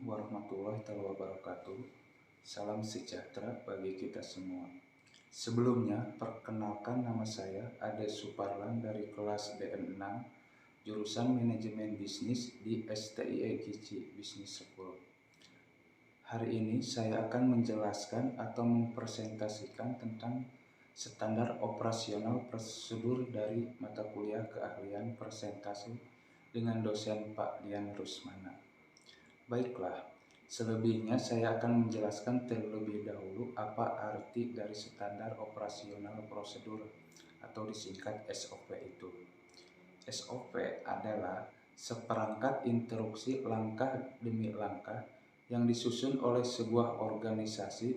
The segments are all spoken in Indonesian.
warahmatullahi wabarakatuh. Salam sejahtera bagi kita semua. Sebelumnya, perkenalkan nama saya Ade Suparlan dari kelas DN6, jurusan Manajemen Bisnis di STIE Gici Business School. Hari ini saya akan menjelaskan atau mempresentasikan tentang standar operasional prosedur dari mata kuliah keahlian presentasi dengan dosen Pak Dian Rusmana. Baiklah, selebihnya saya akan menjelaskan terlebih dahulu apa arti dari standar operasional prosedur atau disingkat SOP itu. SOP adalah seperangkat instruksi langkah demi langkah yang disusun oleh sebuah organisasi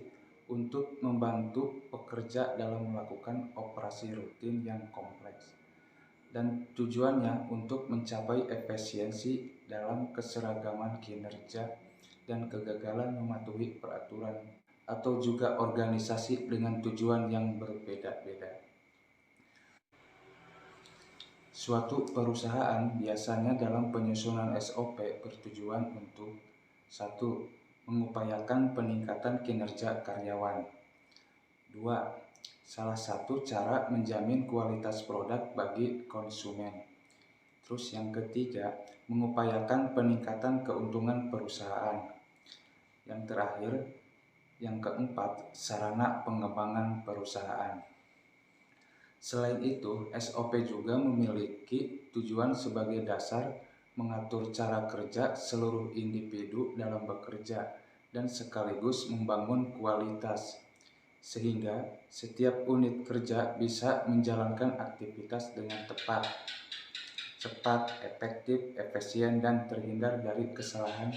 untuk membantu pekerja dalam melakukan operasi rutin yang kompleks. Dan tujuannya untuk mencapai efisiensi dalam keseragaman kinerja dan kegagalan mematuhi peraturan atau juga organisasi dengan tujuan yang berbeda-beda. Suatu perusahaan biasanya dalam penyusunan SOP bertujuan untuk 1. Mengupayakan peningkatan kinerja karyawan. 2. Salah satu cara menjamin kualitas produk bagi konsumen. Terus yang ketiga, mengupayakan peningkatan keuntungan perusahaan. Yang terakhir, yang keempat, sarana pengembangan perusahaan. Selain itu, SOP juga memiliki tujuan sebagai dasar mengatur cara kerja seluruh individu dalam bekerja dan sekaligus membangun kualitas, sehingga setiap unit kerja bisa menjalankan aktivitas dengan tepat, cepat, efektif, efisien, dan terhindar dari kesalahan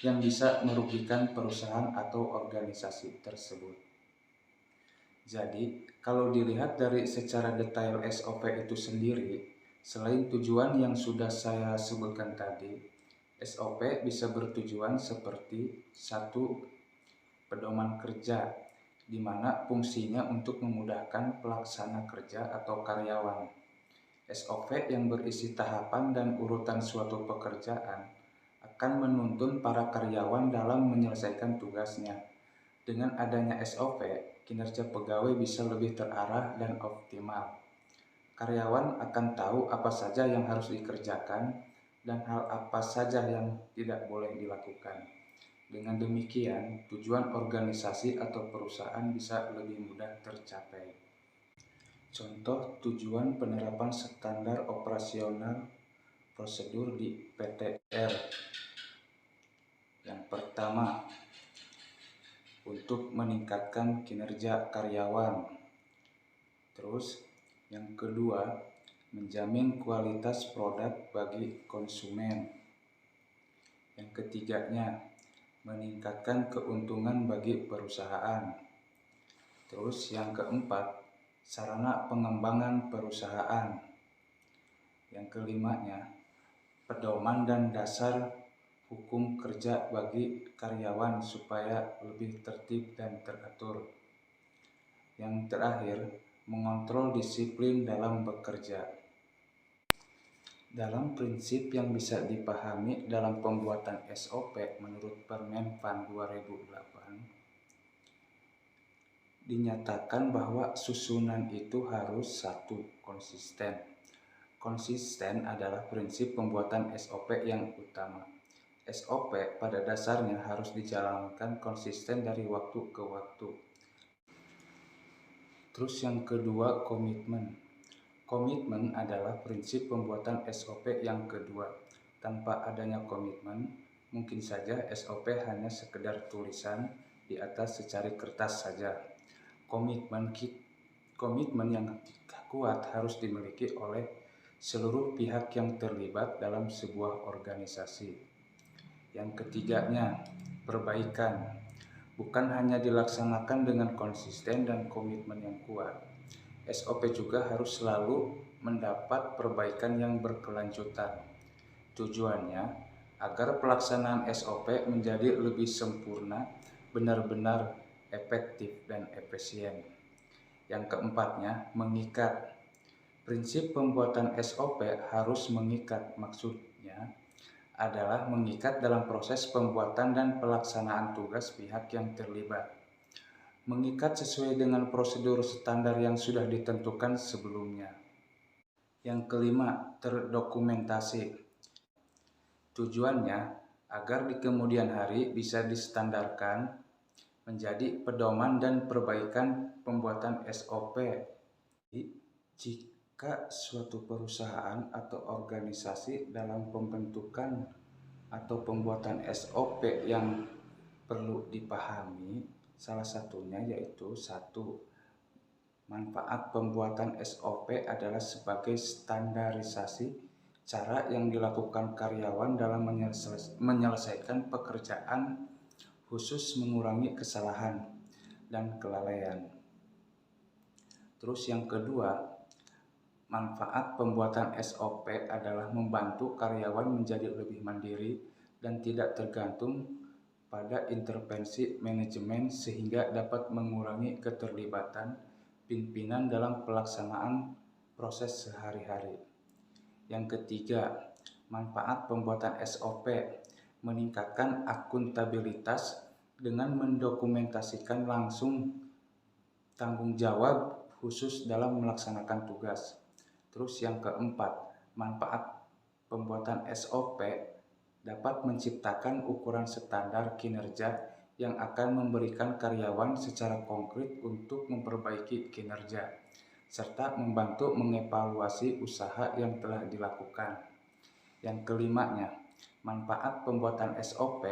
yang bisa merugikan perusahaan atau organisasi tersebut. Jadi, kalau dilihat dari secara detail SOP itu sendiri, selain tujuan yang sudah saya sebutkan tadi, SOP bisa bertujuan seperti 1. Pedoman kerja, di mana fungsinya untuk memudahkan pelaksana kerja atau karyawan. SOP yang berisi tahapan dan urutan suatu pekerjaan akan menuntun para karyawan dalam menyelesaikan tugasnya. Dengan adanya SOP, kinerja pegawai bisa lebih terarah dan optimal. Karyawan akan tahu apa saja yang harus dikerjakan dan hal apa saja yang tidak boleh dilakukan. Dengan demikian, tujuan organisasi atau perusahaan bisa lebih mudah tercapai. Contoh tujuan penerapan standar operasional prosedur di PTR. Yang pertama, untuk meningkatkan kinerja karyawan. Terus, yang kedua, menjamin kualitas produk bagi konsumen. Yang ketiganya, meningkatkan keuntungan bagi perusahaan. Terus, yang keempat, sarana pengembangan perusahaan. Yang kelimanya, pedoman dan dasar hukum kerja bagi karyawan supaya lebih tertib dan teratur. Yang terakhir, mengontrol disiplin dalam bekerja. Dalam prinsip yang bisa dipahami dalam pembuatan SOP menurut Permen Pan 2008, dinyatakan bahwa susunan itu harus 1. Konsisten. Konsisten adalah prinsip pembuatan SOP yang utama. SOP pada dasarnya harus dijalankan konsisten dari waktu ke waktu. Terus yang kedua, komitmen. Komitmen adalah prinsip pembuatan SOP yang kedua. Tanpa adanya komitmen, mungkin saja SOP hanya sekedar tulisan di atas secari kertas saja. Komitmen yang kuat harus dimiliki oleh seluruh pihak yang terlibat dalam sebuah organisasi. Yang ketiganya, perbaikan. Bukan hanya dilaksanakan dengan konsisten dan komitmen yang kuat, SOP juga harus selalu mendapat perbaikan yang berkelanjutan. Tujuannya agar pelaksanaan SOP menjadi lebih sempurna, benar-benar efektif dan efisien. Yang keempatnya, mengikat. Prinsip pembuatan SOP harus mengikat, maksudnya adalah mengikat dalam proses pembuatan dan pelaksanaan tugas pihak yang terlibat. Mengikat sesuai dengan prosedur standar yang sudah ditentukan sebelumnya. Yang kelima, terdokumentasi. Tujuannya agar di kemudian hari bisa distandarkan menjadi pedoman dan perbaikan pembuatan SOP. Jika suatu perusahaan atau organisasi dalam pembentukan atau pembuatan SOP yang perlu dipahami, salah satunya yaitu 1. Manfaat pembuatan SOP adalah sebagai standarisasi cara yang dilakukan karyawan dalam menyelesaikan pekerjaan, khusus mengurangi kesalahan dan kelalaian. Terus yang kedua, manfaat pembuatan SOP adalah membantu karyawan menjadi lebih mandiri dan tidak tergantung pada intervensi manajemen sehingga dapat mengurangi keterlibatan pimpinan dalam pelaksanaan proses sehari-hari. Yang ketiga, manfaat pembuatan SOP meningkatkan akuntabilitas dengan mendokumentasikan langsung tanggung jawab khusus dalam melaksanakan tugas. Terus yang keempat, manfaat pembuatan SOP dapat menciptakan ukuran standar kinerja yang akan memberikan karyawan secara konkret untuk memperbaiki kinerja, serta membantu mengevaluasi usaha yang telah dilakukan. Yang kelimanya, manfaat pembuatan SOP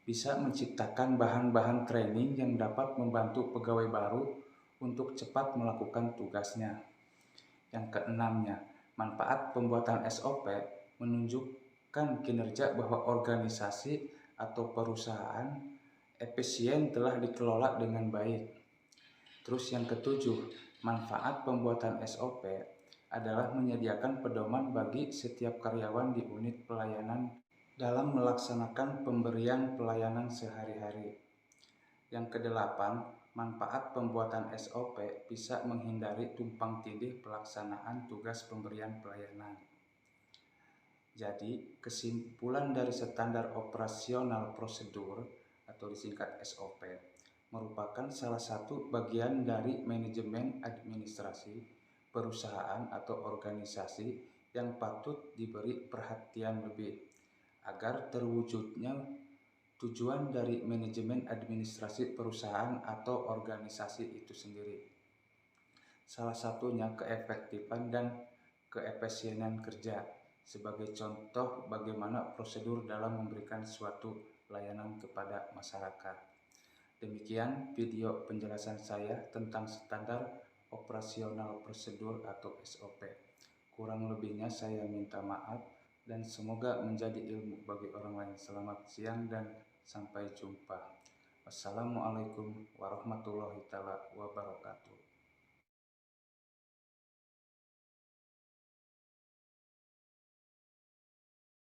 bisa menciptakan bahan-bahan training yang dapat membantu pegawai baru untuk cepat melakukan tugasnya. Yang keenamnya, manfaat pembuatan SOP menunjukkan kinerja bahwa organisasi atau perusahaan efisien telah dikelola dengan baik. Terus yang ketujuh, manfaat pembuatan SOP adalah menyediakan pedoman bagi setiap karyawan di unit pelayanan dalam melaksanakan pemberian pelayanan sehari-hari. Yang kedelapan, manfaat pembuatan SOP bisa menghindari tumpang tindih pelaksanaan tugas pemberian pelayanan. Jadi, kesimpulan dari standar operasional prosedur atau disingkat SOP merupakan salah satu bagian dari manajemen administrasi perusahaan atau organisasi yang patut diberi perhatian lebih agar terwujudnya tujuan dari manajemen administrasi perusahaan atau organisasi itu sendiri. Salah satunya keefektifan dan keefisienan kerja, sebagai contoh bagaimana prosedur dalam memberikan suatu layanan kepada masyarakat. Demikian video penjelasan saya tentang standar operasional prosedur atau SOP. Kurang lebihnya saya minta maaf dan semoga menjadi ilmu bagi orang lain. Selamat siang dan sampai jumpa. Wassalamualaikum warahmatullahi wabarakatuh.